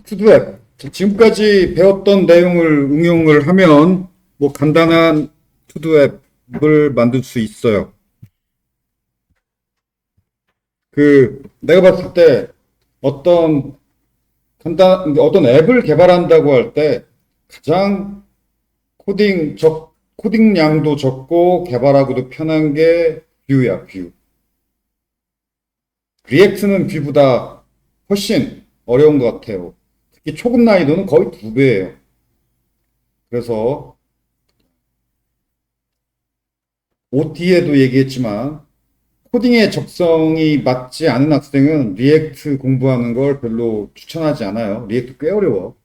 투두앱. 지금까지 배웠던 내용을 응용을 하면 뭐 간단한 투두앱을 만들 수 있어요. 내가 봤을 때 어떤 어떤 앱을 개발한다고 할 때 가장 코딩량도 적고 개발하고도 편한 게 뷰야, 뷰. 리액트는 뷰보다 훨씬 어려운 것 같아요. 특히 초급 난이도는 거의 2배예요. 그래서 OT에도 얘기했지만 코딩의 적성이 맞지 않은 학생은 리액트 공부하는 걸 별로 추천하지 않아요. 리액트 꽤 어려워.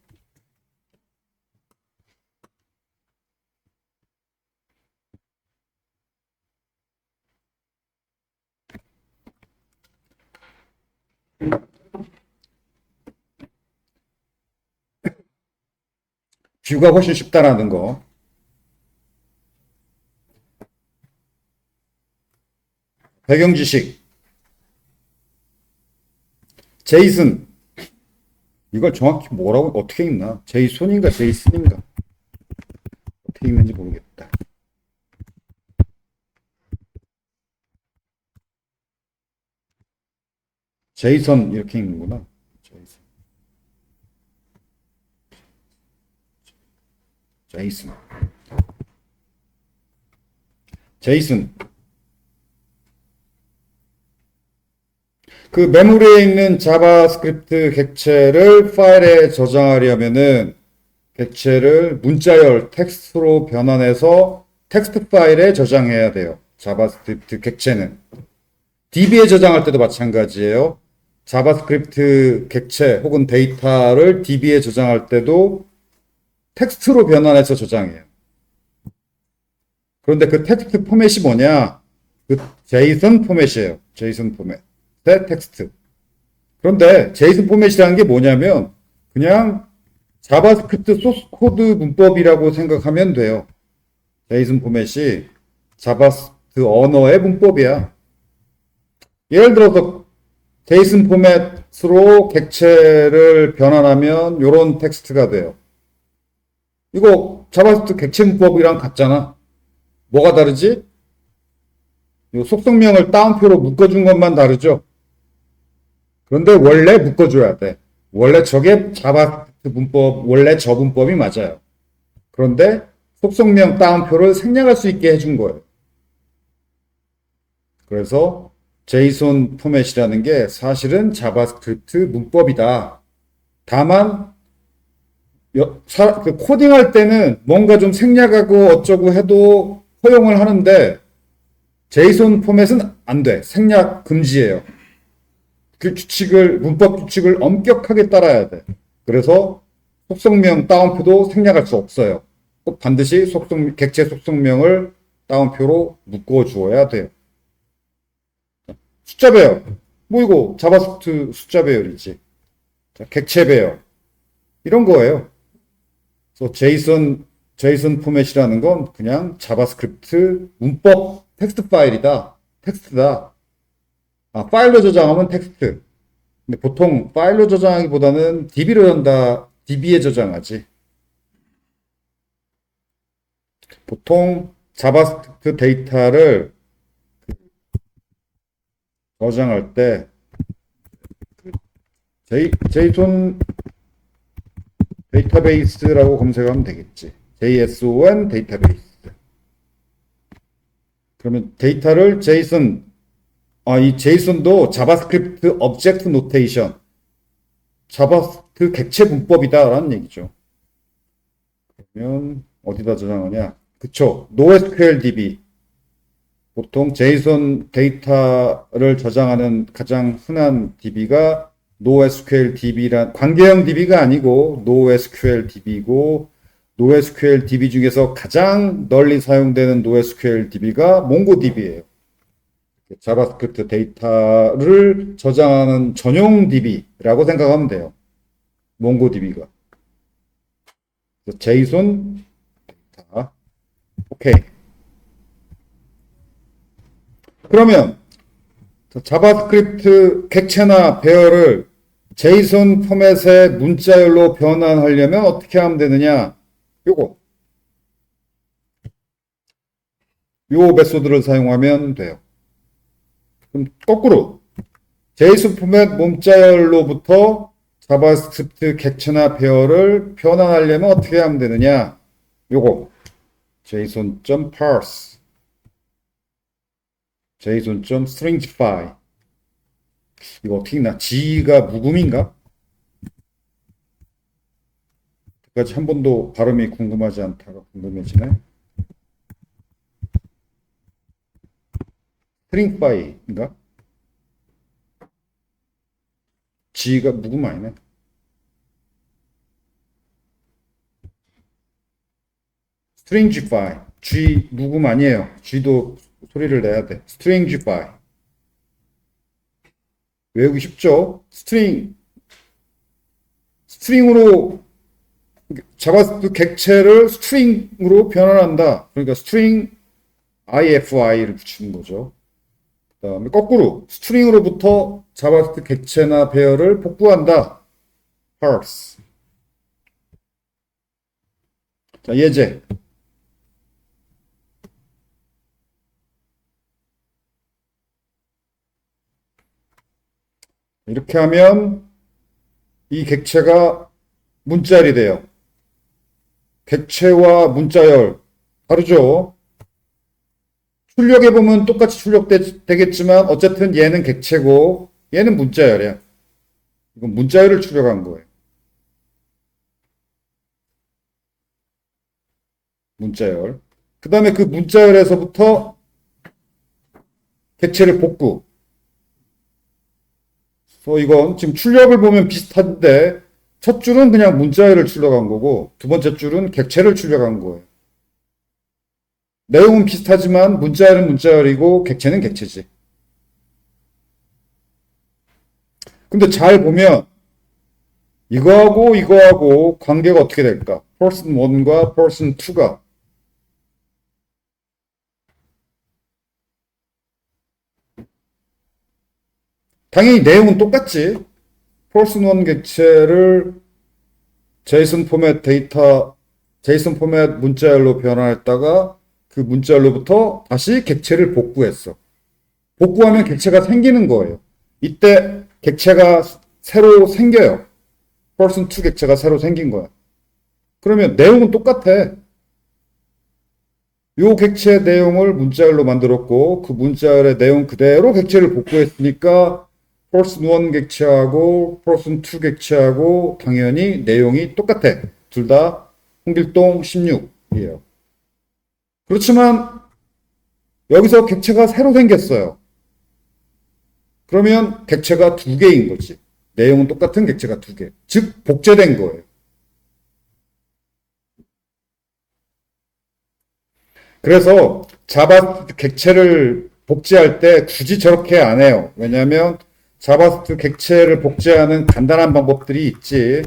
뷰가 훨씬 쉽다라는 거. 배경 지식. 제이슨. 이걸 정확히 뭐라고 어떻게 읽나? 제이손인가 제이슨인가? 어떻게 읽는지 모르겠다. 제이선 이렇게 읽는구나. 제이슨. 제이슨. 제이슨. 그 메모리에 있는 자바스크립트 객체를 파일에 저장하려면은 객체를 문자열 텍스트로 변환해서 텍스트 파일에 저장해야 돼요. 자바스크립트 객체는. DB에 저장할 때도 마찬가지예요. 자바스크립트 객체 혹은 데이터를 DB에 저장할 때도 텍스트로 변환해서 저장해요. 그런데 그 텍스트 포맷이 뭐냐? 그 제이슨 포맷이에요. 제이슨 포맷. 텍스트. 그런데 제이슨 포맷이라는 게 뭐냐면 그냥 자바스크립트 소스 코드 문법이라고 생각하면 돼요. 제이슨 포맷이 자바스크립트 언어의 문법이야. 예를 들어서 제이슨 포맷으로 객체를 변환하면 이런 텍스트가 돼요. 이거 자바스크립트 객체 문법이랑 같잖아. 뭐가 다르지? 이 속성명을 따옴표로 묶어준 것만 다르죠. 그런데 원래 묶어줘야 돼. 원래 저게 자바스크립트 문법, 원래 저 문법이 맞아요. 그런데 속성명 따옴표를 생략할 수 있게 해준 거예요. 그래서 제이슨 포맷이라는 게 사실은 자바스크립트 문법이다. 다만 코딩할 때는 뭔가 좀 생략하고 어쩌고 해도 허용을 하는데 제이슨 포맷은 안 돼. 생략 금지예요. 그 문법 규칙을 엄격하게 따라야 돼. 그래서 속성명 따옴표도 생략할 수 없어요. 꼭 반드시 객체 속성명을 따옴표로 묶어 주어야 돼요. 숫자 배열. 뭐 이거 자바스크립트 숫자 배열이지. 객체 배열. 이런 거예요. 그래서 제이슨 포맷이라는 건 그냥 자바스크립트 문법 텍스트 파일이다. 텍스트다. 파일로 저장하면 텍스트. 근데 보통 파일로 저장하기보다는 DB에 저장하지. 보통 자바스크립트 데이터를 저장할 때 제이슨 데이터베이스라고 검색하면 되겠지. JSON 데이터베이스. 그러면 데이터를 이 제이슨도 자바스크립트 object notation, 자바스크립트 객체 문법이다라는 얘기죠. 그러면 어디다 저장하냐? 그쵸. NoSQLDB. 보통 제이슨 데이터를 저장하는 가장 흔한 DB가 NoSQLDB란 관계형 DB가 아니고 NoSQLDB고 NoSQLDB 중에서 가장 널리 사용되는 NoSQLDB가 MongoDB예요. 자바스크립트 데이터를 저장하는 전용 DB라고 생각하면 돼요. 몽고DB가. 제이슨 데이터. 오케이. 그러면 자바스크립트 객체나 배열을 제이슨 포맷의 문자열로 변환하려면 어떻게 하면 되느냐? 요거. 요 메소드를 사용하면 돼요. 그럼 거꾸로 제이슨 포맷 문자열로부터 자바스크립트 객체나 배열을 변환하려면 어떻게 하면 되느냐? 요거. json.parse json.stringify 이거 어떻게 읽나? G가 묵음인가? 까지 한 번도 발음이 궁금하지 않다가 궁금해지네. stringify인가? G가 묵음 아니네. stringify G 묵음 아니에요. G도 소리를 내야 돼. stringify 외우기 쉽죠? 스트링으로 자바스크립트 객체를 스트링으로 변환한다. 그러니까 스트링 if를 붙이는 거죠. 그 다음에 거꾸로 스트링으로부터 자바스크립트 객체나 배열을 복구한다. parse. 자, 예제. 이렇게 하면 이 객체가 문자열이 돼요. 객체와 문자열 다르죠? 출력해 보면 똑같이 출력되겠지만 어쨌든 얘는 객체고 얘는 문자열이야. 이건 문자열을 출력한 거예요. 문자열. 그 다음에 그 문자열에서부터 객체를 복구. 그래서 이건 지금 출력을 보면 비슷한데 첫 줄은 그냥 문자열을 출력한 거고 두 번째 줄은 객체를 출력한 거예요. 내용은 비슷하지만 문자열은 문자열이고 객체는 객체지. 근데 잘 보면 이거하고 관계가 어떻게 될까? person 1과 person 2가 당연히 내용은 똑같지. person 1 객체를 제이슨 포맷 제이슨 포맷 문자열로 변환했다가 그 문자열로부터 다시 객체를 복구했어. 복구하면 객체가 생기는 거예요. 이때 객체가 새로 생겨요. person 2 객체가 새로 생긴 거야. 그러면 내용은 똑같아. 요 객체 내용을 문자열로 만들었고 그 문자열의 내용 그대로 객체를 복구했으니까 person 1 객체하고 person 2 객체하고 당연히 내용이 똑같아. 둘 다 홍길동 16이에요. 그렇지만 여기서 객체가 새로 생겼어요. 그러면 객체가 두 개인 거지. 내용은 똑같은 객체가 두 개. 즉 복제된 거예요. 그래서 자바스크립트 객체를 복제할 때 굳이 저렇게 안 해요. 왜냐하면 자바스크립트 객체를 복제하는 간단한 방법들이 있지.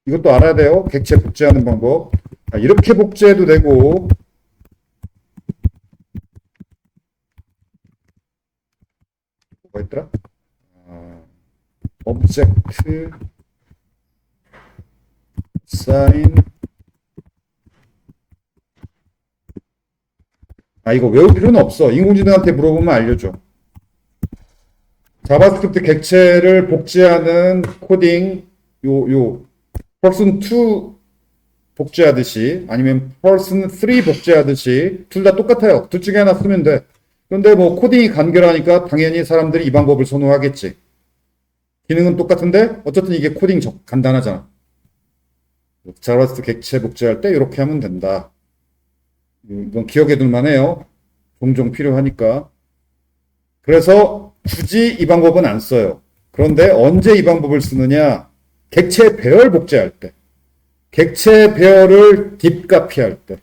이것도 알아야 돼요. 객체 복제하는 방법. 이렇게 복제해도 되고 뭐가 있더라? object sign 이거 외울 필요는 없어. 인공지능한테 물어보면 알려줘. 자바스크립트 객체를 복제하는 코딩 요 person 2 복제하듯이 아니면 person 3 복제하듯이 둘 다 똑같아요. 둘 중에 하나 쓰면 돼. 그런데 뭐 코딩이 간결하니까 당연히 사람들이 이 방법을 선호하겠지. 기능은 똑같은데 어쨌든 이게 코딩 간단하잖아. 자바스크립트 객체 복제할 때 이렇게 하면 된다. 이건 기억해 둘 만해요. 종종 필요하니까. 그래서 굳이 이 방법은 안 써요. 그런데 언제 이 방법을 쓰느냐? 객체 배열 복제할 때. 객체 배열을 딥카피할 때.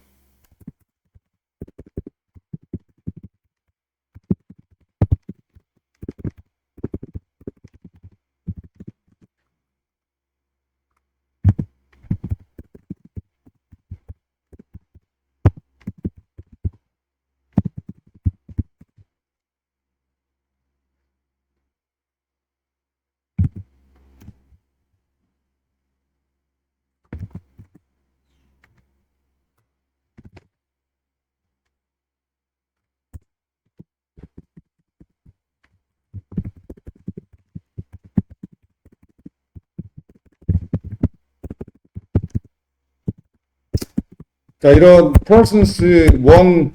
자, 이런 persons one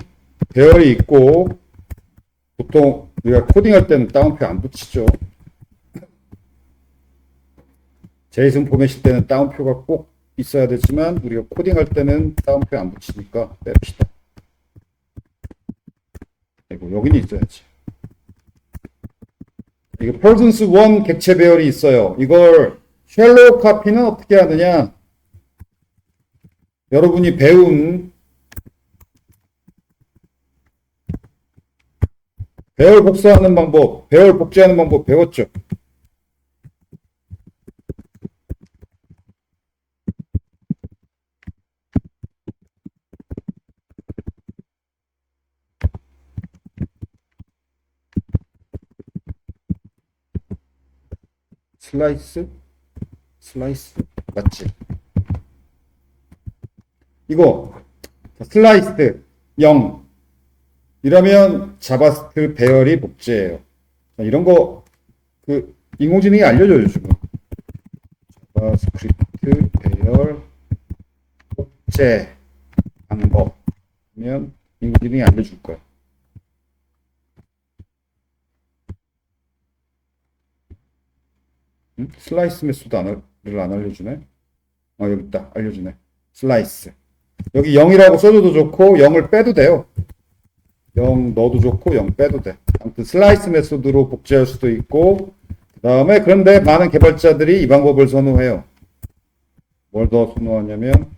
배열이 있고, 보통 우리가 코딩할 때는 따옴표 안 붙이죠. 제이슨 포맷일 때는 따옴표가 꼭 있어야 되지만, 우리가 코딩할 때는 따옴표 안 붙이니까 뺍시다. 이거 여기는 있어야지. 이거 persons one 객체 배열이 있어요. 이걸 쉘로우 카피는 어떻게 하느냐? 여러분이 배운 배열 복사하는 방법, 배열 복제하는 방법 배웠죠? 슬라이스 맞지? 이거 슬라이스 0 이러면 자바스크립트 배열이 복제예요. 이런 거 그 인공지능이 알려줘요 지금. 자바스크립트 배열 복제 방법이면 인공지능이 알려줄 거야. 슬라이스 메소드를 안 알려주네. 여기 있다. 알려주네. 슬라이스. 여기 0이라고 써줘도 좋고 0을 빼도 돼요. 0 넣어도 좋고 0 빼도 돼. 아무튼 슬라이스 메소드로 복제할 수도 있고, 그 다음에 그런데 많은 개발자들이 이 방법을 선호해요. 뭘 더 선호하냐면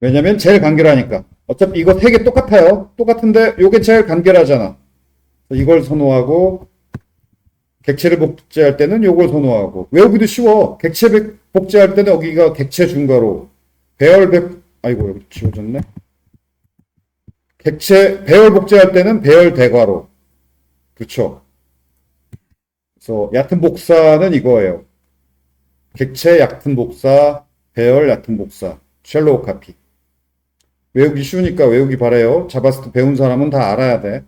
왜냐면 제일 간결하니까. 어차피 이거 세 개 똑같아요. 똑같은데 요게 제일 간결하잖아. 이걸 선호하고, 객체를 복제할 때는 요걸 선호하고. 외우기도 쉬워. 객체 복제할 때는 여기가 객체 중괄호, 아이고 여기 지워졌네. 배열 복제할 때는 배열 대괄호. 그렇죠. 그래서 얕은 복사는 이거예요. 객체 얕은 복사, 배열 얕은 복사, 쉘로우 카피. 외우기 쉬우니까 외우기 바래요. 자바스크립트 배운 사람은 다 알아야 돼.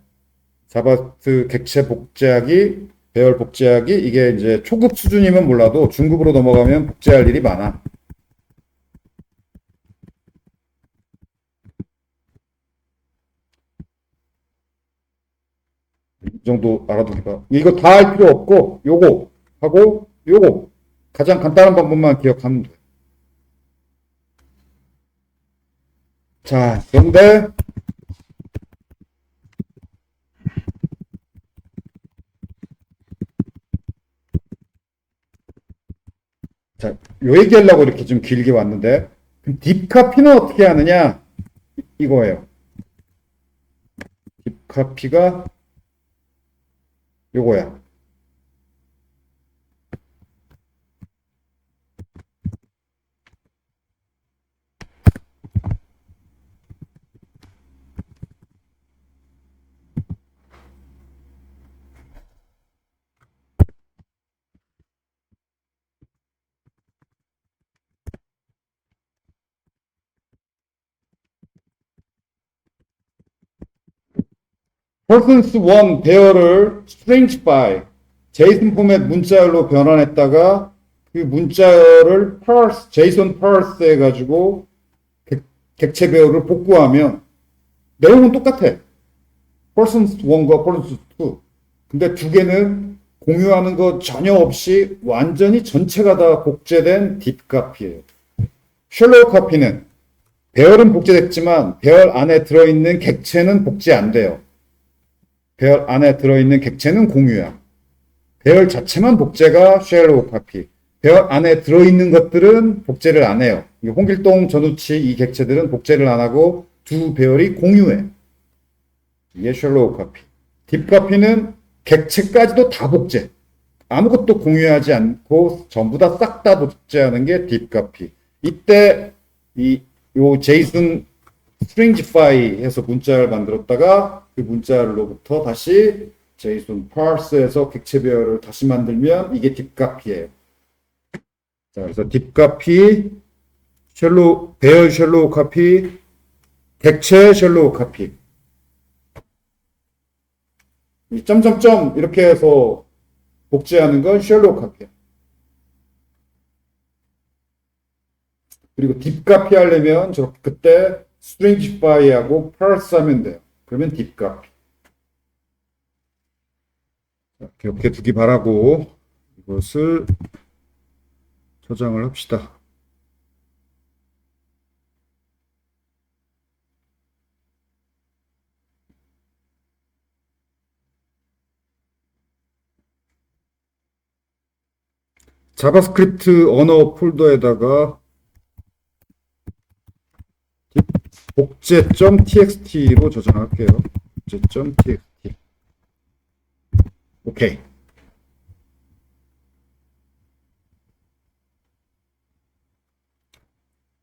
자바스크립트 객체 복제하기, 배열 복제하기, 이게 이제 초급 수준이면 몰라도 중급으로 넘어가면 복제할 일이 많아. 이 정도 알아두기가. 이거 다 할 필요 없고, 요거 하고, 요거. 가장 간단한 방법만 기억하면 돼. 자, 그런데, 자, 요 얘기하려고 이렇게 좀 길게 왔는데, 딥카피는 어떻게 하느냐? 이거예요. 딥카피가 요거야. persons one 배열을 string by 제이슨 포맷 문자열로 변환했다가 그 문자열을 parse, JSON parse 해가지고 객체 배열을 복구하면 내용은 똑같아. persons one과 persons two. 근데 두 개는 공유하는 거 전혀 없이 완전히 전체가 다 복제된 딥카피예요. 쉘로우 카피는 배열은 복제됐지만 배열 안에 들어있는 객체는 복제 안 돼요. 배열 안에 들어있는 객체는 공유야. 배열 자체만 복제가 쉘로우 카피. 배열 안에 들어있는 것들은 복제를 안 해요. 홍길동, 전우치 이 객체들은 복제를 안 하고 두 배열이 공유해. 이게 쉘로우 카피. 딥 카피는 객체까지도 다 복제. 아무것도 공유하지 않고 전부 다 싹 다 복제하는 게 딥 카피. 이때 요 제이슨 stringify 해서 문자를 만들었다가 그 문자로부터 다시 JSON parse해서 객체 배열을 다시 만들면 이게 딥카피예요. 자, 그래서 딥카피, 배열 쉘로우 카피, 객체 쉘로우 카피. 이 점점점 이렇게 해서 복제하는 건 쉘로 카피야. 그리고 딥 카피 하려면 저렇게 그때 스트링지파이하고 parse 하면 돼요. 그러면 딥 카피. 기억해 두기 바라고 이것을 저장을 합시다. 자바스크립트 언어 폴더에다가 복제.txt로 저장할게요. 복제.txt. 오케이.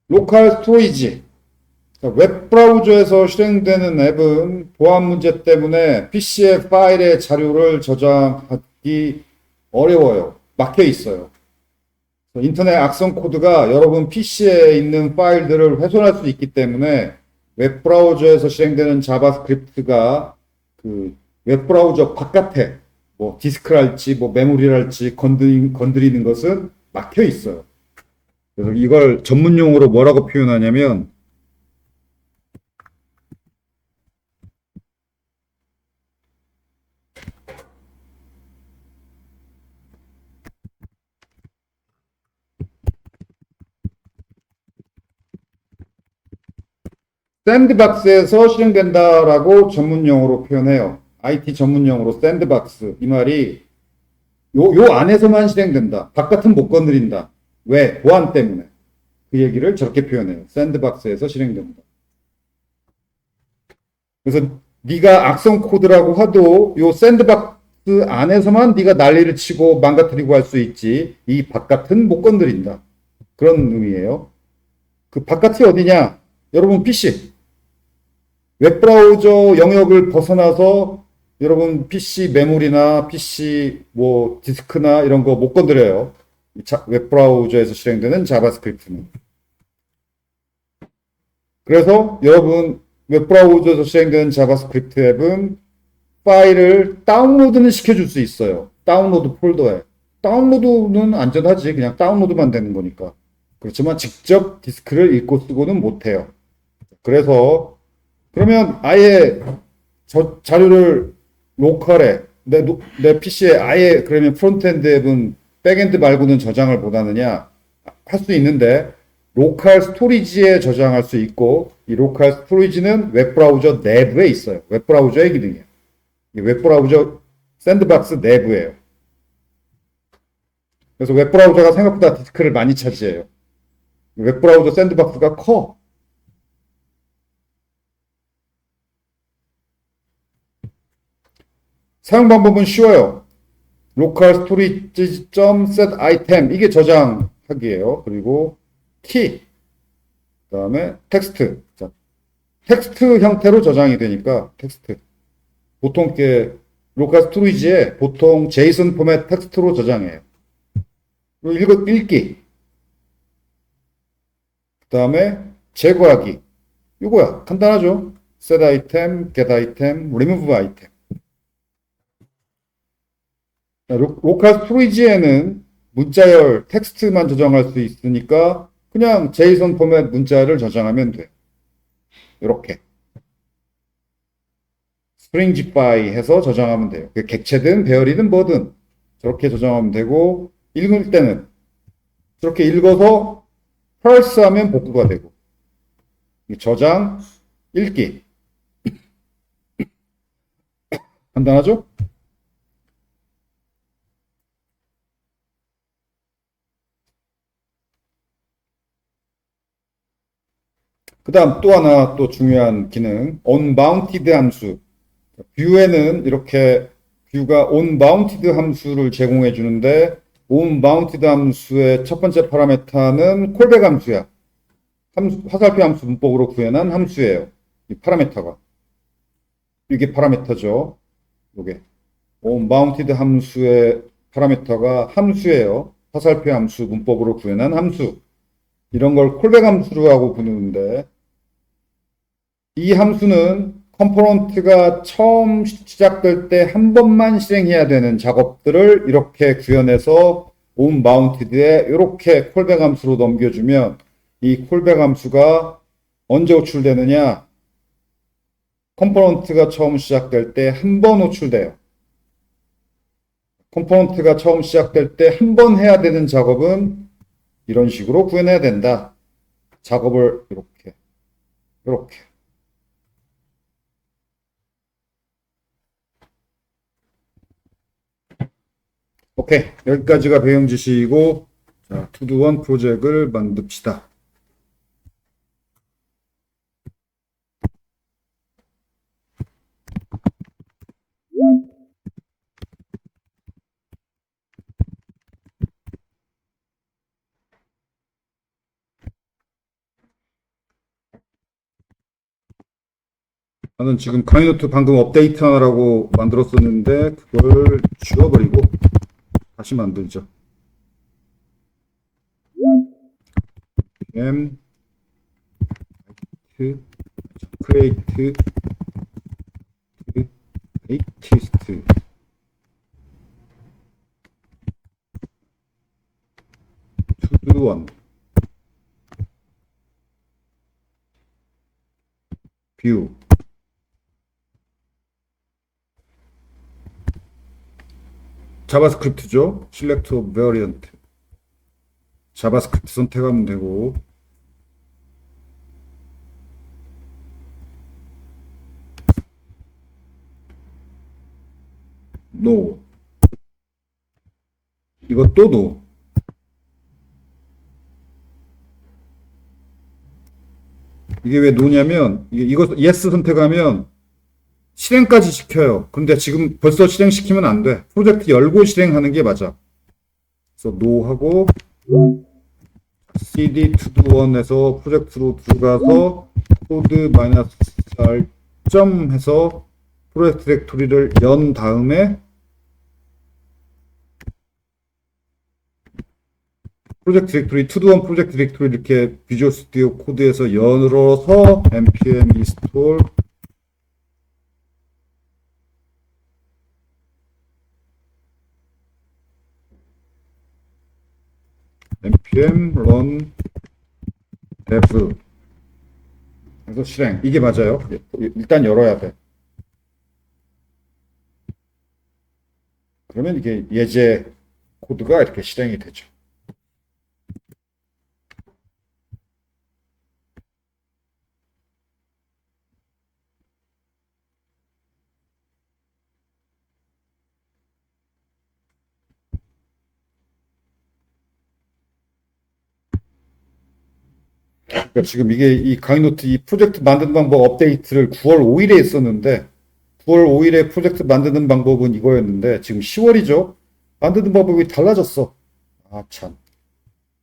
로컬 스토리지. 웹브라우저에서 실행되는 앱은 보안 문제 때문에 PC의 파일의 자료를 저장하기 어려워요. 막혀 있어요. 인터넷 악성 코드가 여러분 PC에 있는 파일들을 훼손할 수 있기 때문에 웹브라우저에서 실행되는 자바스크립트가 그 웹브라우저 바깥에 뭐 디스크랄지 뭐 메모리랄지 건드리는 것은 막혀 있어요. 그래서 이걸 전문 용어로 뭐라고 표현하냐면 샌드박스에서 실행된다라고 전문 용어로 표현해요. IT 전문 용어로 샌드박스. 이 말이 요 안에서만 실행된다. 바깥은 못 건드린다. 왜? 보안 때문에. 그 얘기를 저렇게 표현해요. 샌드박스에서 실행된다. 그래서 네가 악성 코드라고 하도 요 샌드박스 안에서만 네가 난리를 치고 망가뜨리고 할 수 있지. 이 바깥은 못 건드린다. 그런 의미예요. 그 바깥이 어디냐? 여러분 PC. 웹브라우저 영역을 벗어나서 여러분 PC 메모리나 PC 뭐 디스크나 이런 거 못 건드려요. 웹브라우저에서 실행되는 자바스크립트는. 그래서 여러분 웹브라우저에서 실행되는 자바스크립트 앱은 파일을 다운로드는 시켜줄 수 있어요. 다운로드 폴더에. 다운로드는 안전하지. 그냥 다운로드만 되는 거니까. 그렇지만 직접 디스크를 읽고 쓰고는 못해요. 그래서 그러면 아예 자료를 로컬에 내 PC에 아예 그러면 프론트엔드 앱은 백엔드 말고는 저장을 못 하느냐? 할 수 있는데 로컬 스토리지에 저장할 수 있고 이 로컬 스토리지는 웹브라우저 내부에 있어요. 웹브라우저의 기능이에요. 이 웹브라우저 샌드박스 내부예요. 그래서 웹브라우저가 생각보다 디스크를 많이 차지해요. 웹브라우저 샌드박스가 커. 사용 방법은 쉬워요. local storage.set item 이게 저장하기예요. 그리고 키, 그다음에 텍스트. 자, 텍스트 형태로 저장이 되니까 텍스트. 보통 이렇게 local storage에 보통 JSON 포맷 텍스트로 저장해요. 그리고 읽기. 그다음에 제거하기. 이거야. 간단하죠. set item, get item, remove item. 로컬 스토리지에는 문자열 텍스트만 저장할 수 있으니까 그냥 JSON 포맷 문자를 저장하면 돼요. 이렇게 stringify 해서 저장하면 돼요. 객체든 배열이든 뭐든 저렇게 저장하면 되고 읽을 때는 저렇게 읽어서 parse 하면 복구가 되고 저장, 읽기 간단하죠? 그 다음 또 하나 또 중요한 기능 onbounded 함수. 뷰에는 이렇게 뷰가 onbounded 함수를 제공해 주는데 onbounded 함수의 첫 번째 파라메타는 콜백 함수야. 화살표 함수 문법으로 구현한 함수예요. 이 파라메타가. 이게 파라메타죠. 요게 onbounded 함수의 파라메타가 함수예요. 화살표 함수 문법으로 구현한 함수. 이런 걸 콜백 함수라고 부르는데 이 함수는 컴포넌트가 처음 시작될 때 한 번만 실행해야 되는 작업들을 이렇게 구현해서 on mounted에 이렇게 콜백 함수로 넘겨주면 이 콜백 함수가 언제 호출되느냐? 컴포넌트가 처음 시작될 때 한 번 호출돼요. 컴포넌트가 처음 시작될 때 한 번 해야 되는 작업은 이런 식으로 구현해야 된다. 작업을 이렇게. 오케이. 여기까지가 배경 지시이고, 자, 투두원 프로젝트를 만듭시다. 나는 지금 강의노트 방금 업데이트 하라고 만들었었는데, 그걸 지워버리고 다시 만들죠. m create latest to one view 자바스크립트죠. select variant 자바스크립트 선택하면 되고 no 이것도 no 이게 왜 no냐면 이거 yes 선택하면 실행까지 시켜요. 근데 지금 벌써 실행시키면 안 돼. 프로젝트 열고 실행하는 게 맞아. 그래서 no 하고 cd to do one에서 프로젝트로 들어가서 코드 -r 점 해서 프로젝트 디렉토리를 연 다음에 프로젝트 디렉토리 to do one 프로젝트 디렉토리 이렇게 비주얼 스튜디오 코드에서 열어서 npm install npm run dev 그래서 실행 이게 맞아요. 일단 열어야 돼. 그러면 이게 예제 코드가 이렇게 실행이 되죠. 그러니까 지금 이게 이 강의노트 이 프로젝트 만드는 방법 업데이트를 9월 5일에 했었는데 9월 5일에 프로젝트 만드는 방법은 이거였는데 지금 10월이죠. 만드는 방법이 달라졌어. 아 참.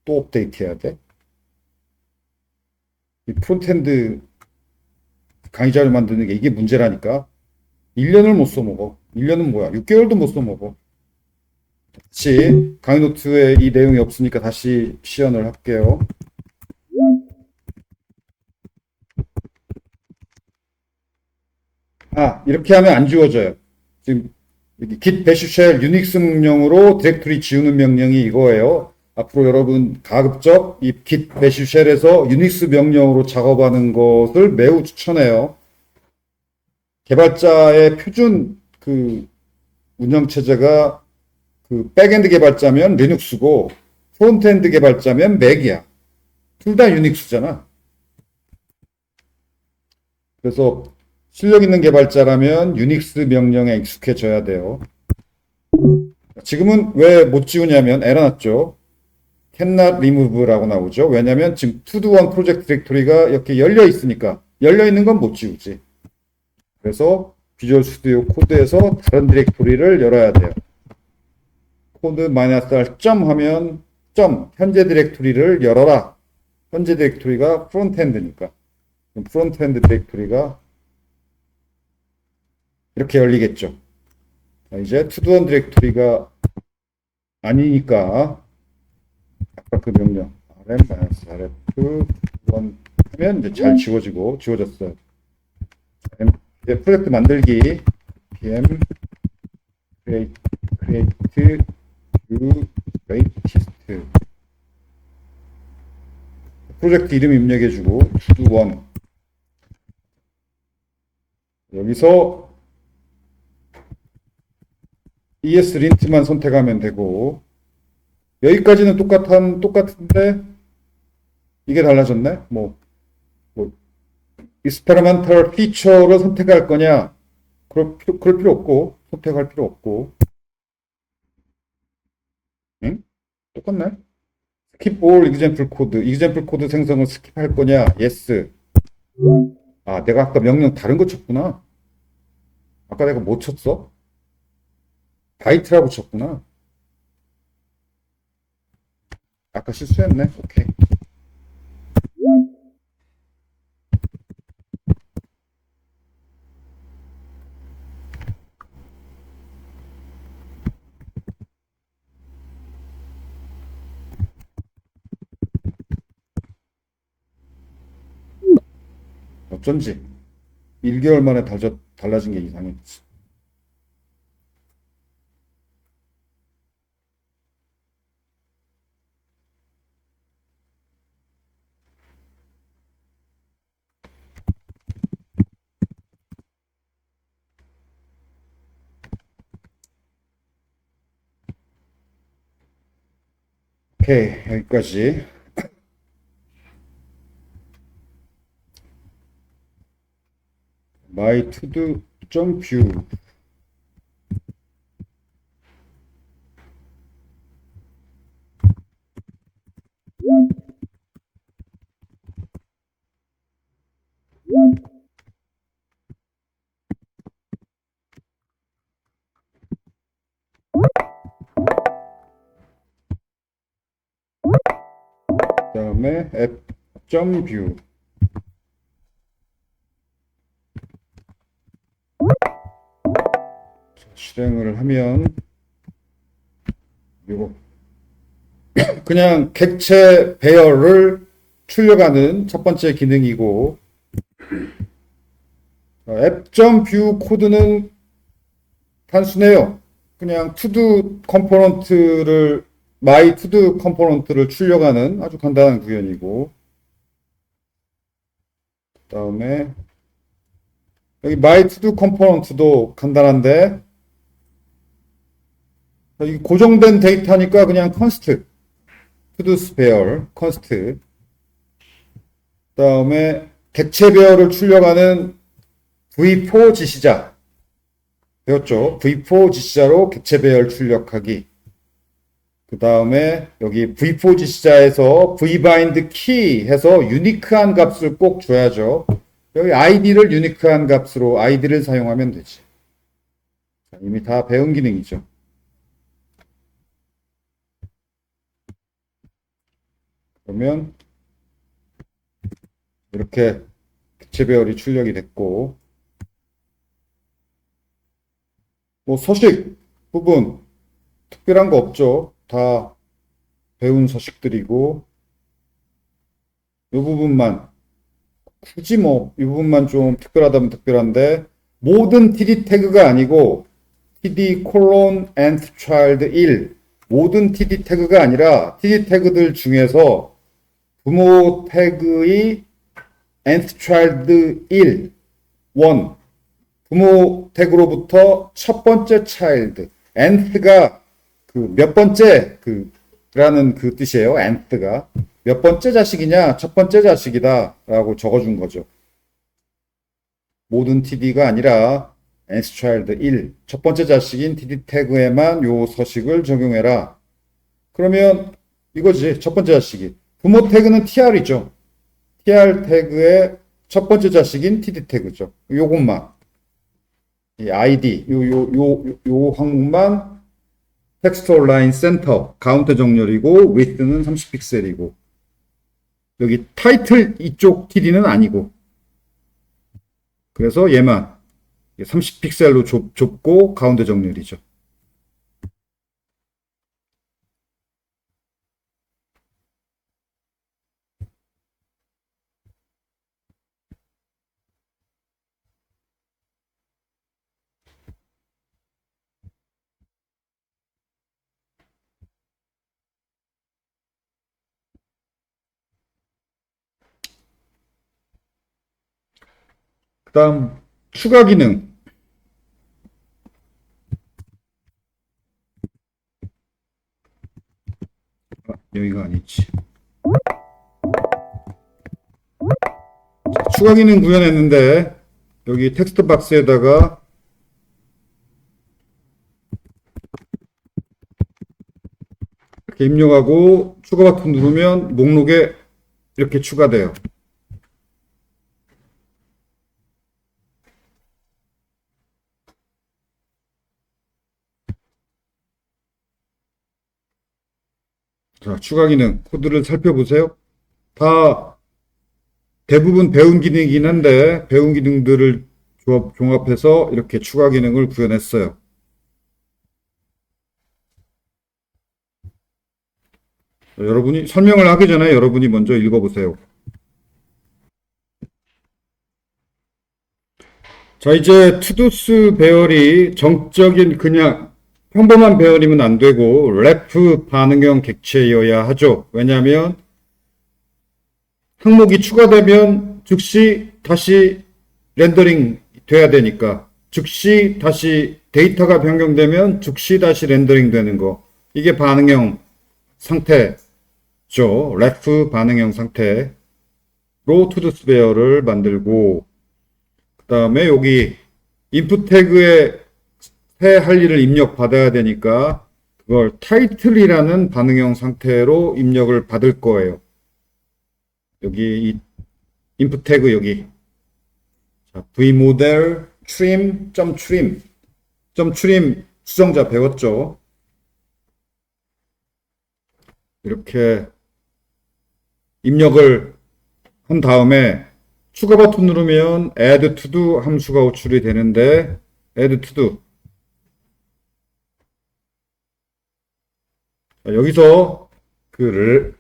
또 업데이트 해야 돼. 이 프론트엔드 강의 자료 만드는 게 이게 문제라니까. 1년을 못 써먹어. 1년은 뭐야? 6개월도 못 써먹어. 다시 강의노트에 이 내용이 없으니까 다시 시연을 할게요. 아, 이렇게 하면 안 지워져요. 지금 git bash shell 유닉스 명령으로 디렉토리 지우는 명령이 이거예요. 앞으로 여러분 가급적 이 git bash shell에서 유닉스 명령으로 작업하는 것을 매우 추천해요. 개발자의 표준 그 운영체제가 그 백엔드 개발자면 리눅스고 프론트엔드 개발자면 맥이야. 둘 다 유닉스잖아. 그래서 실력 있는 개발자라면 유닉스 명령에 익숙해져야 돼요. 지금은 왜 못 지우냐면 에러 났죠. cannot remove라고 나오죠. 왜냐면 지금 to-do-one 프로젝트 디렉토리가 이렇게 열려 있으니까 열려 있는 건 못 지우지. 그래서 비주얼 스튜디오 코드에서 다른 디렉토리를 열어야 돼요. 코드 -r 점 하면 점 현재 디렉토리를 열어라. 현재 디렉토리가 프론트엔드니까. 프론트엔드 디렉토리가 이렇게 열리겠죠. 자, 이제 to-do-one 디렉토리가 아니니까 아까 그 명령 rm-rf1 하면 이제 잘 지워졌어요. 예, 프로젝트 만들기 pm create new latest 프로젝트 이름 입력해주고 to one 여기서 ESLint만 선택하면 되고 여기까지는 똑같은데 이게 달라졌네. 뭐 experimental feature를 선택할 거냐? 그럴 필요 없고 선택할 필요 없고. 응? 똑같네. skip all example code. example code 생성을 스킵할 거냐? yes. 아, 내가 아까 명령 다른 거 쳤구나. 아까 내가 뭐 쳤어? 바이트라고 쳤구나. 아까 실수했네. 오케이. 어쩐지 1개월 만에 달라진 게 이상했지. 오케이, 여기까지. my to do view 그다음에 app.view 실행을 하면 이거 그냥 객체 배열을 출력하는 첫 번째 기능이고 app.view 코드는 단순해요. 그냥 to-do 컴포넌트를 my to-do 컴포넌트를 출력하는 아주 간단한 구현이고 그다음에 여기 my to-do 컴포넌트도 간단한데 이 고정된 데이터니까 그냥 const to-do spare const 그다음에 객체 배열을 출력하는 v4 지시자 배웠죠? v4 지시자로 객체 배열 출력하기 그 다음에 여기 v4 지시자에서 vbind key 해서 유니크한 값을 꼭 줘야죠. 여기 id를 유니크한 값으로 id를 사용하면 되지. 이미 다 배운 기능이죠. 그러면 이렇게 객체 배열이 출력이 됐고 뭐 서식 부분 특별한 거 없죠. 다 배운 서식들이고 이 부분만 굳이 뭐 이 부분만 좀 특별하다면 특별한데 모든 td 태그가 아니고 td 콜론 nth child 1 모든 td 태그가 아니라 td 태그들 중에서 부모 태그의 nth child 1 1 부모 태그로부터 첫 번째 child nth가 그 몇 번째 라는 그 뜻이에요. nth가 몇 번째 자식이냐 첫 번째 자식이다 라고 적어준 거죠. 모든 td가 아니라 nth child 1 첫 번째 자식인 td 태그에만 요 서식을 적용해라. 그러면 이거지. 첫 번째 자식이 부모 태그는 tr이죠. tr 태그의 첫 번째 자식인 td 태그죠. 요것만 이 id 요 항목만 텍스트 온라인 센터 카운트 정렬이고 width는 30픽셀이고 여기 타이틀 이쪽 td는 아니고 그래서 얘만 30픽셀로 좁고 가운데 정렬이죠. 다음 추가 기능. 여기가 아니지. 추가 기능 구현했는데 여기 텍스트 박스에다가 이렇게 입력하고 추가 버튼 누르면 목록에 이렇게 추가돼요. 자, 추가 기능 코드를 살펴보세요. 다 대부분 배운 기능이긴 한데 배운 기능들을 종합해서 이렇게 추가 기능을 구현했어요. 여러분이 설명을 하기 전에 여러분이 먼저 읽어보세요. 자, 이제 투두스 배열이 정적인 그냥 평범한 배열이면 안 되고 래프 반응형 객체여야 하죠. 왜냐하면 항목이 추가되면 즉시 다시 렌더링 돼야 되니까, 즉시 다시 데이터가 변경되면 즉시 다시 렌더링 되는 거. 이게 반응형 상태죠. 래프 반응형 상태로 투두스 배열을 만들고, 그 다음에 여기 인풋 태그에 새 할 일을 입력 받아야 되니까 그걸 타이틀이라는 반응형 상태로 입력을 받을 거예요. 여기 이 인풋 태그 여기 vmodel trim trim 수정자 배웠죠. 이렇게 입력을 한 다음에 추가 버튼 누르면 add to do 함수가 호출이 되는데, add to do 여기서 그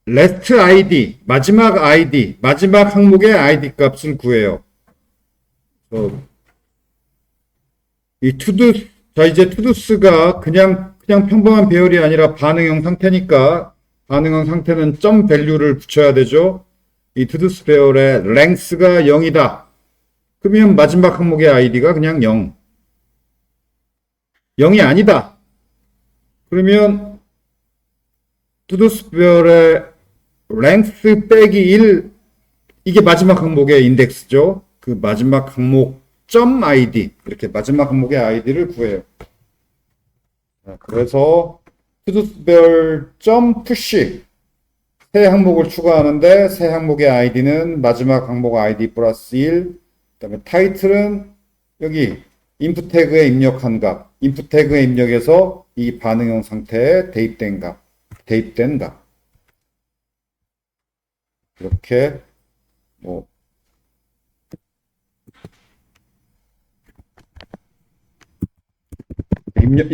last id 마지막 항목의 id 값을 구해요. 이 투두, 자, 이제 투두스가 그냥 평범한 배열이 아니라 반응형 상태니까 반응형 상태는 점 밸류를 붙여야 되죠. 이 투두스 배열의 length가 0이다. 그러면 마지막 항목의 id가 그냥 0이 아니다. 그러면 투두스 배열의 length 빼기 1, 이게 마지막 항목의 인덱스죠. 그 마지막 항목 점 id, 이렇게 마지막 항목의 id를 구해요. 그래서 투두스 배열 점 푸시, 새 항목을 추가하는데 새 항목의 id는 마지막 항목 id 플러스 1, 그 다음에 타이틀은 여기 인풋 태그에 입력한 값, 인풋 태그에 입력해서 이 반응형 상태에 대입된 값. 이렇게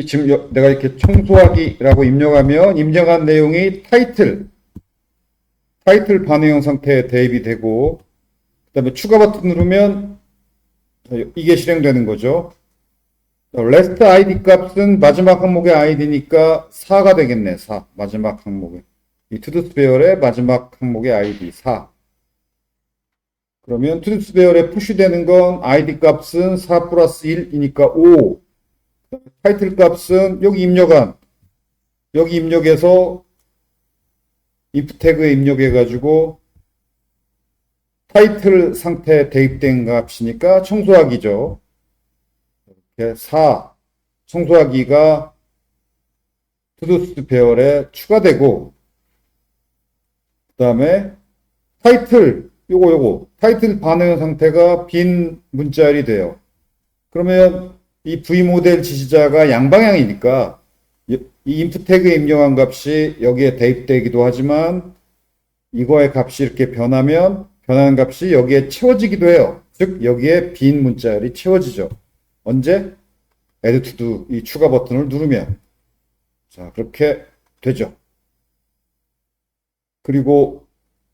지금 내가 이렇게 청소하기라고 입력하면 입력한 내용이 타이틀 반응형 상태에 대입이 되고, 그 다음에 추가 버튼 누르면 이게 실행되는 거죠. last id 값은 마지막 항목의 id니까 4가 되겠네. 4. 마지막 항목의. 이 투두스 배열의 마지막 항목의 id 4. 그러면 투두스 배열에 푸시되는 건 id 값은 4 플러스 1이니까 5. 타이틀 값은 여기 입력해서 if 태그에 입력해가지고 타이틀 상태에 대입된 값이니까 청소하기죠. 이렇게 4 청소하기가 투두스 배열에 추가되고, 그 다음에 타이틀 타이틀 반응 상태가 빈 문자열이 돼요. 그러면 이 v모델 지시자가 양방향이니까 이 인풋 태그에 입력한 값이 여기에 대입되기도 하지만 이거의 값이 이렇게 변하면 변하는 값이 여기에 채워지기도 해요. 즉 여기에 빈 문자열이 채워지죠. 언제? add to do 이 추가 버튼을 누르면. 자, 그렇게 되죠. 그리고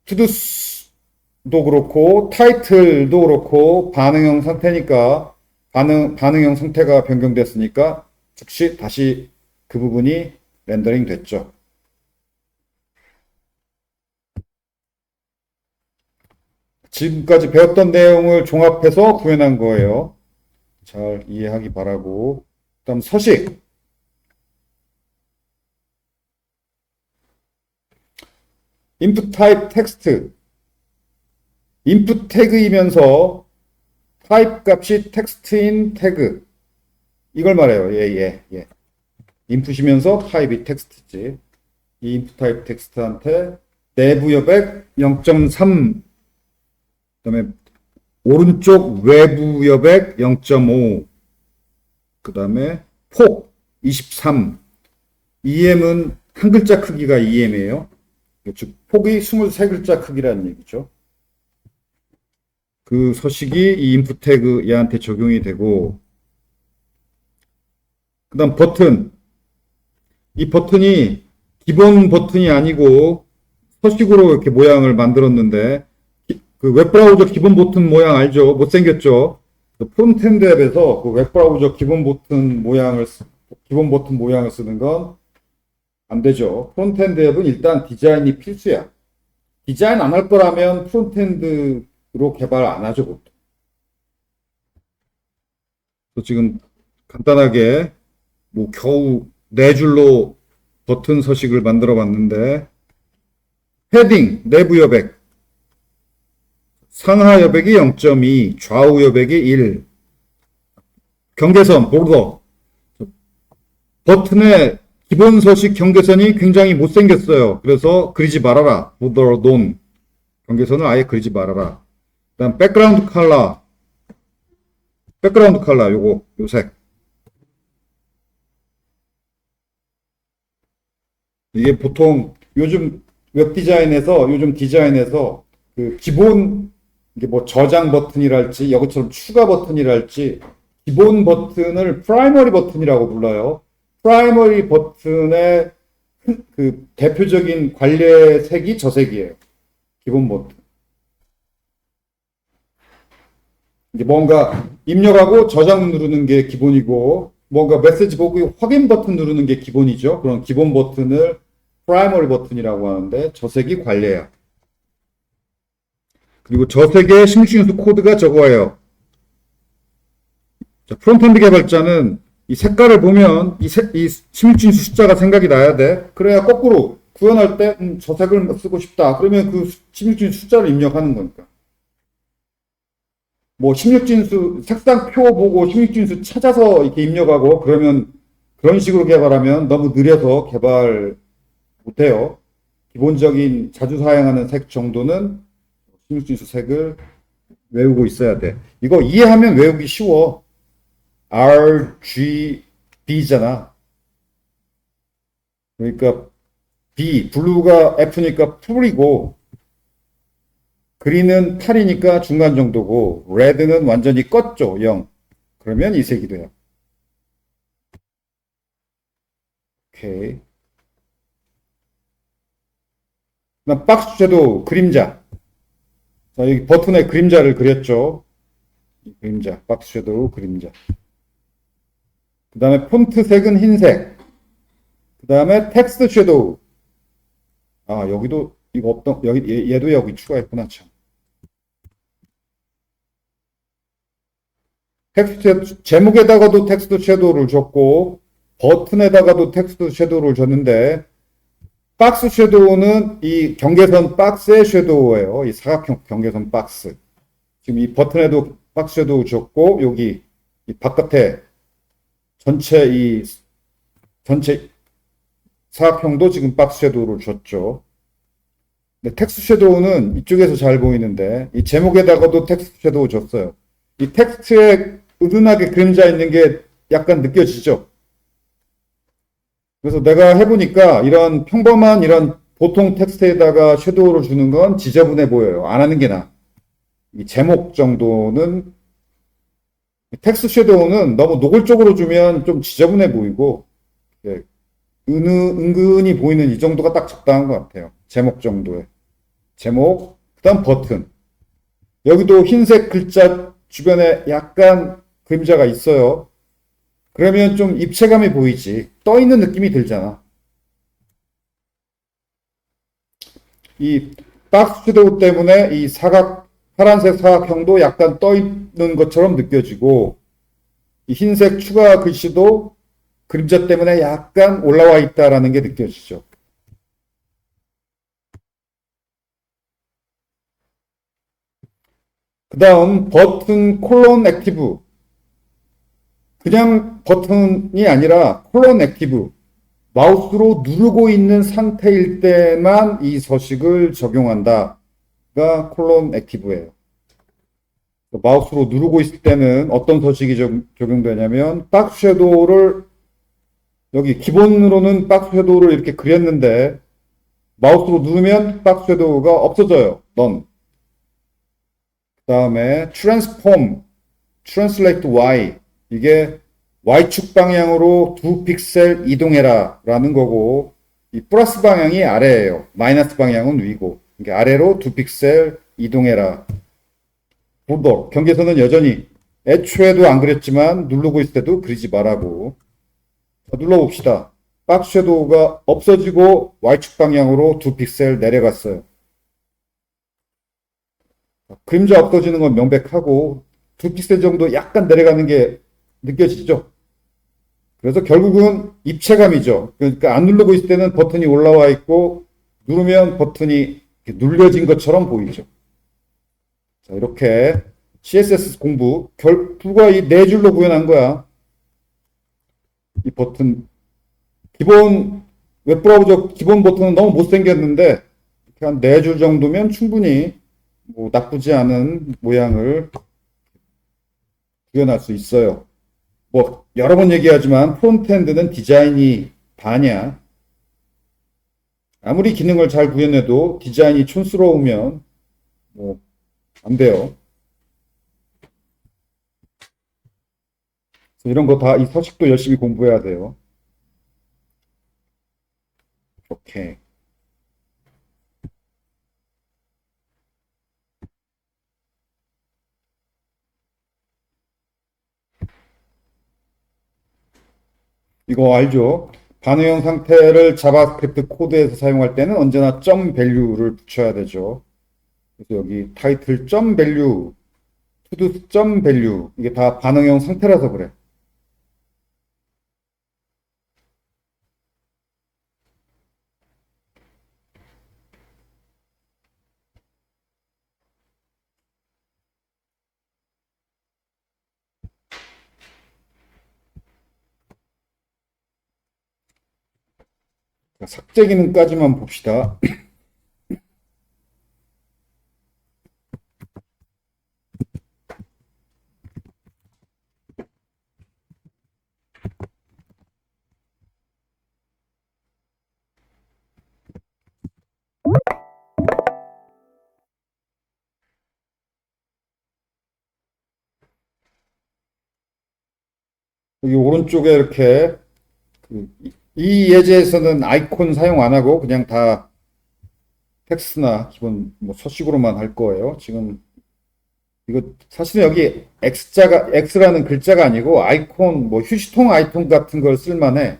todo도 그렇고 타이틀도 그렇고 반응형 상태니까 반응형 상태가 변경됐으니까 즉시 다시 그 부분이 렌더링 됐죠. 지금까지 배웠던 내용을 종합해서 구현한 거예요. 잘 이해하기 바라고. 그다음 서식. input type text. input 태그이면서 type 값이 텍스트인 태그. 이걸 말해요. 예. input이면서 type이 텍스트지. 이 input type 텍스트한테 내부 여백 0.3, 그다음에 오른쪽 외부 여백 0.5, 그다음에 폭 23. EM은 한 글자 크기가 EM이에요. 즉 폭이 23글자 크기라는 얘기죠. 그 서식이 이 인풋 태그 얘한테 적용이 되고, 그 다음 버튼. 이 버튼이 기본 버튼이 아니고 서식으로 이렇게 모양을 만들었는데, 그 웹브라우저 기본 버튼 모양 알죠? 못생겼죠? 프론트엔드 앱에서 그 웹브라우저 기본 버튼 모양을 쓰는 건 안 되죠. 프론트엔드 앱은 일단 디자인이 필수야. 디자인 안 할 거라면 프론트엔드로 개발 안 하죠, 보통. 지금 간단하게 뭐 겨우 4줄로 버튼 서식을 만들어 봤는데, 헤딩 내부 여백 상하 여백이 0.2, 좌우 여백이 1, 경계선 보더. 버튼의 기본 서식 경계선이 굉장히 못생겼어요. 그래서 그리지 말아라. 보더 논. 경계선을 아예 그리지 말아라. 그다음 백그라운드 컬러. 요거 요색. 이게 보통 요즘 디자인에서 그 기본, 이게 뭐 저장 버튼이랄지 여기처럼 추가 버튼이랄지 기본 버튼을 프라이머리 버튼이라고 불러요. 프라이머리 버튼의 그 대표적인 관례 색이 저 색이에요. 기본 버튼. 이제 뭔가 입력하고 저장 누르는 게 기본이고, 뭔가 메시지 보고 확인 버튼 누르는 게 기본이죠. 그런 기본 버튼을 프라이머리 버튼이라고 하는데, 저 색이 관례야. 그리고 저 색의 심층수 코드가 저거예요. 자, 프론트엔드 개발자는 이 색깔을 보면 이 심층수 숫자가 생각이 나야 돼. 그래야 거꾸로 구현할 때 저 색을 쓰고 싶다. 그러면 그 심층수 숫자를 입력하는 거니까. 뭐 심층수 색상표 보고 심층수 찾아서 이렇게 입력하고 그러면, 그런 식으로 개발하면 너무 느려서 개발 못해요. 기본적인 자주 사용하는 색 정도는 심층수 색을 외우고 있어야 돼. 이거 이해하면 외우기 쉬워. RGB잖아. 그러니까 블루가 F니까 풀이고, 그린은 8이니까 중간 정도고, 레드는 완전히 껐죠, 0. 그러면 이 색이 돼요. 오케이. 그다음 박스 섀도우, 그림자. 자, 여기 버튼에 그림자를 그렸죠. 그림자, 박스 섀도우 그림자. 그 다음에 폰트 색은 흰색. 그 다음에 텍스트 섀도우. 아, 여기도 이거 없던, 얘도 여기 추가했구나, 참. 텍스트, 제목에다가도 텍스트 섀도우를 줬고, 버튼에다가도 텍스트 섀도우를 줬는데, 박스 섀도우는 이 경계선 박스의 섀도우예요. 이 사각형 경계선 박스. 지금 이 버튼에도 박스 섀도우 줬고, 여기 이 바깥에 전체 사각형도 지금 박스 섀도우를 줬죠. 근데 텍스트 섀도우는 이쪽에서 잘 보이는데, 이 제목에다가도 텍스트 섀도우 줬어요. 이 텍스트에 은은하게 그림자 있는 게 약간 느껴지죠? 그래서 내가 해보니까 이런 평범한 이런 보통 텍스트에다가 섀도우를 주는 건 지저분해 보여요. 안 하는 게 나아. 이 제목 정도는, 텍스트 섀도우는 너무 노골적으로 주면 좀 지저분해 보이고, 은근히 보이는 이 정도가 딱 적당한 것 같아요. 제목 정도에. 제목, 그 다음 버튼. 여기도 흰색 글자 주변에 약간 그림자가 있어요. 그러면 좀 입체감이 보이지. 떠 있는 느낌이 들잖아. 이 박스 섀도우 때문에 이 사각 파란색 사각형도 약간 떠 있는 것처럼 느껴지고, 이 흰색 추가 글씨도 그림자 때문에 약간 올라와 있다라는 게 느껴지죠. 그 다음 버튼 콜론 액티브. 그냥 버튼이 아니라 콜론 액티브. 마우스로 누르고 있는 상태일 때만 이 서식을 적용한다가 콜론 액티브예요. 마우스로 누르고 있을 때는 어떤 서식이 적용되냐면 박스 섀도우를 여기 기본으로는 박스 섀도우를 이렇게 그렸는데 마우스로 누르면 박스 섀도우가 없어져요. 넌. 그 다음에 transform, translate y. 이게 Y축 방향으로 2픽셀 이동해라 라는 거고, 이 플러스 방향이 아래예요. 마이너스 방향은 위고. 그러니까 아래로 2픽셀 이동해라. 보도 경계선은 여전히 애초에도 안 그렸지만 누르고 있을 때도 그리지 말라고. 자, 눌러봅시다. 박스 섀도우가 없어지고 Y축 방향으로 2픽셀 내려갔어요. 그림자 없어지는 건 명백하고 2픽셀 정도 약간 내려가는 게 느껴지죠? 그래서 결국은 입체감이죠. 그러니까 안 누르고 있을 때는 버튼이 올라와 있고 누르면 버튼이 눌려진 것처럼 보이죠. 자, 이렇게 CSS 공부 불과 이 네 줄로 구현한 거야. 이 버튼 기본 웹브라우저 기본 버튼은 너무 못생겼는데 이렇게 한 네 줄 정도면 충분히 뭐 나쁘지 않은 모양을 구현할 수 있어요. 뭐 여러 번 얘기하지만 프론트엔드는 디자인이 반이야. 아무리 기능을 잘 구현해도 디자인이 촌스러우면 뭐 안 돼요. 이런 거 다 이 서식도 열심히 공부해야 돼요. 오케이. 이거 알죠? 반응형 상태를 자바스크립트 코드에서 사용할 때는 언제나 점 밸류를 붙여야 되죠. 그래서 여기 타이틀 점 밸류, 투두 점 밸류 이게 다 반응형 상태라서 그래. 삭제 기능까지만 봅시다. 여기 오른쪽에 이렇게 이 예제에서는 아이콘 사용 안 하고 그냥 다 텍스트나 기본 뭐 서식으로만 할 거예요. 지금 이거 사실은 여기 X라는 글자가 아니고 아이콘 뭐 휴지통 아이콘 같은 걸 쓸만해.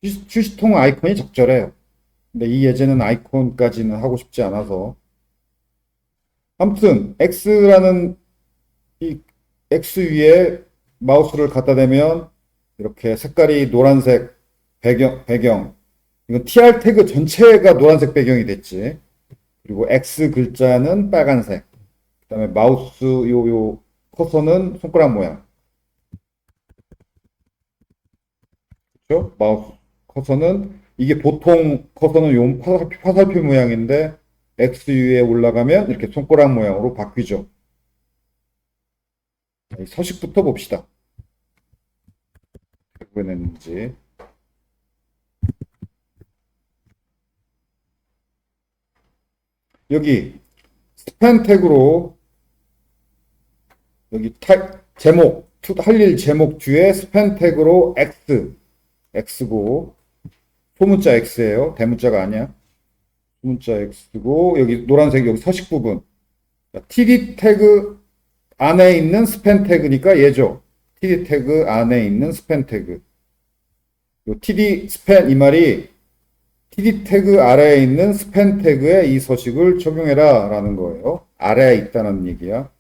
휴지통 아이콘이 적절해요. 근데 이 예제는 아이콘까지는 하고 싶지 않아서. 아무튼 X라는 이 X 위에 마우스를 갖다 대면 이렇게 색깔이 노란색 배경. 이건 TR 태그 전체가 노란색 배경이 됐지. 그리고 X 글자는 빨간색. 그 다음에 마우스 요 커서는 손가락 모양. 그렇죠? 마우스 커서는 이게 보통 커서는 요 화살표 모양인데 X 위에 올라가면 이렇게 손가락 모양으로 바뀌죠. 서식부터 봅시다. 구현했는지. 여기 스팬 태그로 여기 제목 할 일 제목 뒤에 스팬 태그로 X고 소문자 X예요. 대문자가 아니야. 소문자 X고 여기 노란색 여기 서식 부분 TD 태그 안에 있는 스팬 태그니까 얘죠. TD 태그 안에 있는 스팬 태그. 요 TD 스팬 이 말이 td 태그 아래에 있는 스팬 태그에 이 서식을 적용해라 라는 거예요. 아래에 있다는 얘기야.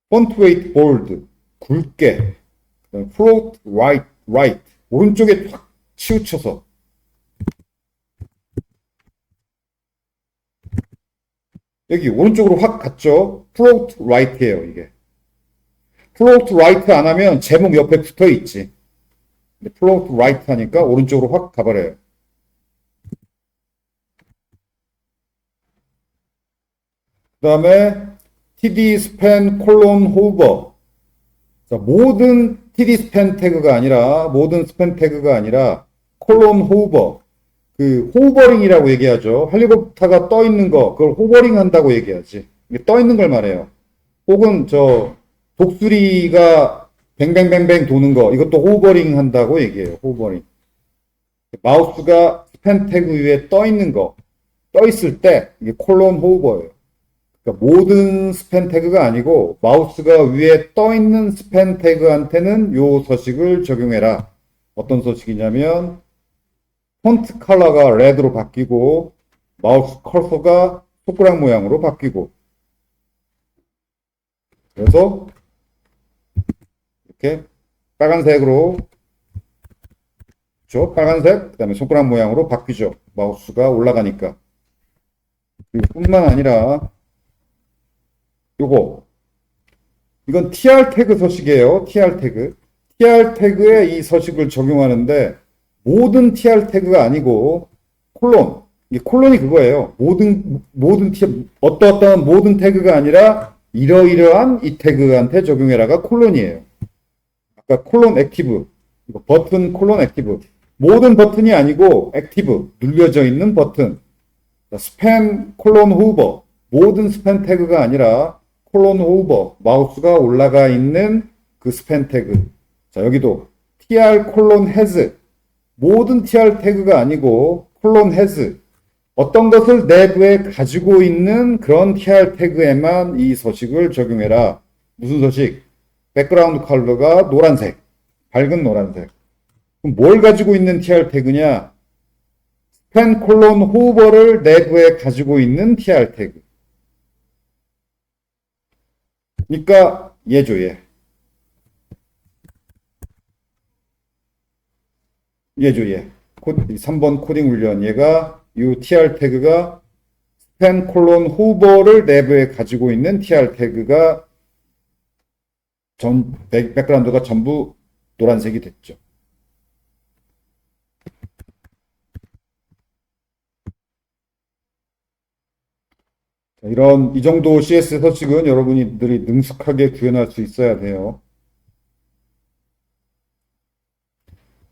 폰트 웨이트 볼드, 굵게, float right, 오른쪽에 확 치우쳐서. 여기 오른쪽으로 확 갔죠? float right예요, 이게. float right 안 하면 제목 옆에 붙어 있지. float right 하니까 오른쪽으로 확 가버려요. 그 다음에 td span 콜론 호버. 모든 td span 태그가 아니라 콜론 호버. 그 호버링이라고 얘기하죠. 헬리콥터가 떠 있는 거, 그걸 호버링 한다고 얘기하지. 떠 있는 걸 말해요. 혹은 독수리가 뱅뱅뱅뱅 도는 거, 이것도 호버링 한다고 얘기해요. 호버링. 마우스가 스팬 태그 위에 떠 있는 거, 떠 있을 때 이게 콜론 호버예요. 그러니까 모든 스팬 태그가 아니고 마우스가 위에 떠 있는 스팬 태그한테는 요 서식을 적용해라. 어떤 서식이냐면 폰트 컬러가 레드로 바뀌고 마우스 커서가 손가락 모양으로 바뀌고, 그래서 이렇게 빨간색으로, 그렇죠? 빨간색, 그 다음에 손가락 모양으로 바뀌죠. 마우스가 올라가니까. 그리고 뿐만 아니라 이건 tr 태그 서식이에요. tr 태그. tr 태그에 이 서식을 적용하는데 모든 tr 태그가 아니고 콜론. 이 콜론이 그거예요. 어떠한 모든 태그가 아니라 이러이러한 이 태그한테 적용해라가 콜론이에요. 아까 콜론 액티브, 버튼 콜론 액티브. 모든 버튼이 아니고 액티브, 눌려져 있는 버튼. 스팸 콜론 호버. 모든 스팸 태그가 아니라 콜론 호버. 마우스가 올라가 있는 그 스팸 태그. 자, 여기도 tr 콜론 has. 모든 tr 태그가 아니고 콜론 has. 어떤 것을 내부에 가지고 있는 그런 tr 태그에만 이 서식을 적용해라. 무슨 서식? 백그라운드 컬러가 노란색, 밝은 노란색. 그럼 뭘 가지고 있는 tr 태그냐? 스팬 콜론 호버를 내부에 가지고 있는 tr 태그. 그러니까 얘죠, 얘. 얘죠, 얘. 3번 코딩 훈련. 얘가 이 tr 태그가 스팬 콜론 호버를 내부에 가지고 있는 tr 태그가 백그라운드가 전부 노란색이 됐죠. 이 정도 CS 서식은 여러분들이 능숙하게 구현할 수 있어야 돼요.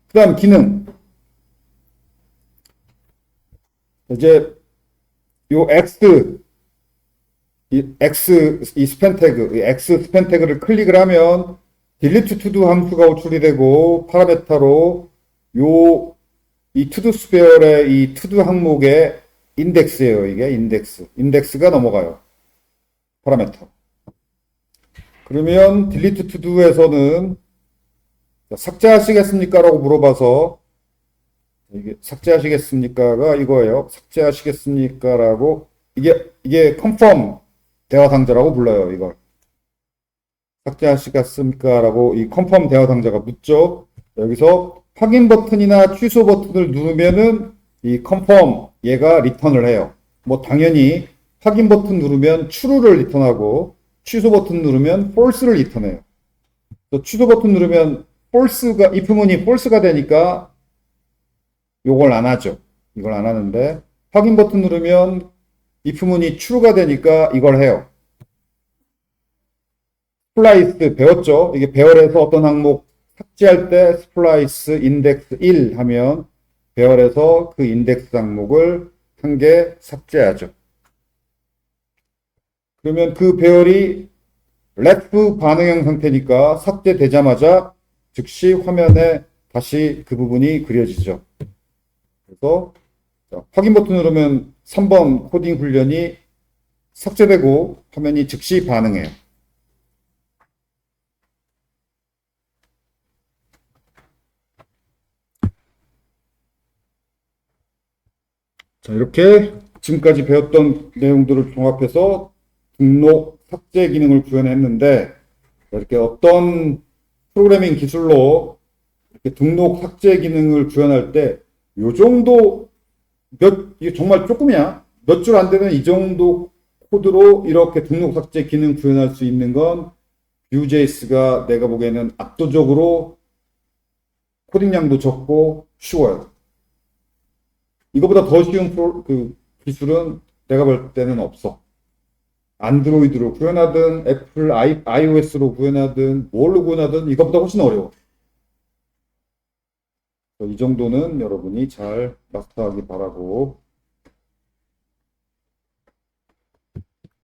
그 다음 기능. 이제 요 이 스팬 태그, X 스팬 태그를 클릭을 하면 딜리트 투두 함수가 호출이 되고 파라메타로 이 투두 스페어의 이 투두 항목의 인덱스예요. 이게 인덱스가 넘어가요. 파라메터. 그러면 딜리트 투두에서는 삭제하시겠습니까? 라고 물어봐서 이게 삭제하시겠습니까가 이거예요. 삭제하시겠습니까? 라고 이게 컨펌 대화 상자라고 불러요. 이걸 삭제하시겠습니까? 라고 이 컨펌 대화 상자가 묻죠. 여기서 확인 버튼이나 취소 버튼을 누르면은 이 컨펌 얘가 리턴을 해요. 뭐 당연히 확인 버튼 누르면 true를 리턴하고 취소 버튼 누르면 false를 리턴해요. 또 취소 버튼 누르면 false가 if문이 false가 되니까 요걸 안 하죠. 이걸 안 하는데 확인 버튼 누르면 if문이 true가 되니까 이걸 해요. 스플라이스 배웠죠? 이게 배열에서 어떤 항목 삭제할 때 스플라이스 인덱스 1 하면 배열에서 그 인덱스 항목을 한 개 삭제하죠. 그러면 그 배열이 레프 반응형 상태니까 삭제되자마자 즉시 화면에 다시 그 부분이 그려지죠. 그래서 확인 버튼 누르면 3번 코딩 훈련이 삭제되고 화면이 즉시 반응해요. 자, 이렇게 지금까지 배웠던 내용들을 종합해서 등록 삭제 기능을 구현했는데, 이렇게 어떤 프로그래밍 기술로 이렇게 등록 삭제 기능을 구현할 때, 요 정도 이게 정말 조금이야. 몇 줄 안 되는 이 정도 코드로 이렇게 등록 삭제 기능 구현할 수 있는 건 Vue.js가 내가 보기에는 압도적으로 코딩량도 적고 쉬워요. 이거보다 더 쉬운 기술은 내가 볼 때는 없어. 안드로이드로 구현하든 애플 iOS로 구현하든 뭘로 구현하든 이것보다 훨씬 어려워. 이 정도는 여러분이 잘 마스터하기 바라고